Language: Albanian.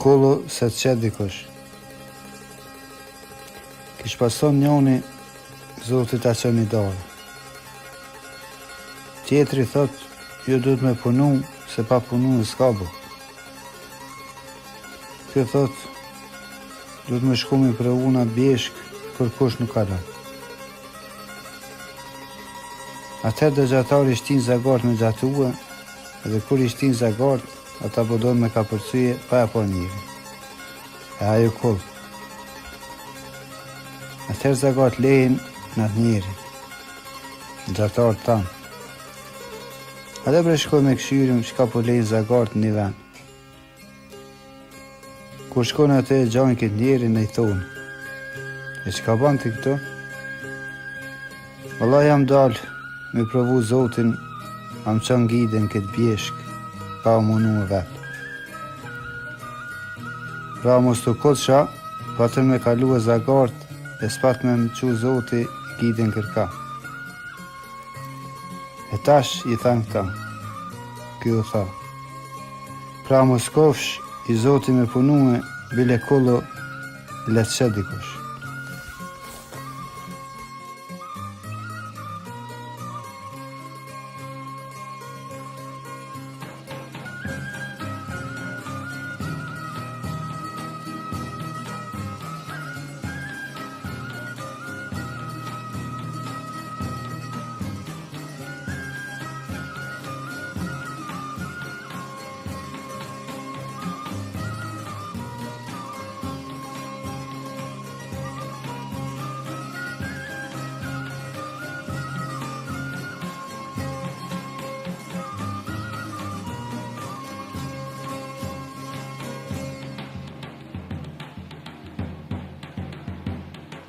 kollo se të qetë dikush. Kish pason njoni, Zoti ta qeni dorë. Tjetri thot, ju duhet me punu, se pa punu e s'ka bu. Ky thot, duhet me shku mi për una bjeshk, kur kush nuk ka lënë. Atëherë dëgjatari shtin zagart me gjatue, edhe kur i shtin zagart, ata bodon me ka përcyje pa e po njëri. E ajo kull. Atëherë zagart lehin në atë njëri, gjatarë tanë. Ate bre shkoj me këshyrim që ka po lejnë zagart në një vend. Kur shkojnë atë e gjojnë këtë njeri në i thonë, e që ka banë të këto? Valla jam dalë, me provu Zotin, am qënë gjiden këtë bjeshk, pa u munu e vetë. Pra mos të kodësha, patën me kalu e zagart, e s'pat me më qu Zoti gjiden kërka. E tash i thanë këta, kjo tha. Pra mos kofsh, i Zoti me punue, bile kollo, le të qedikush.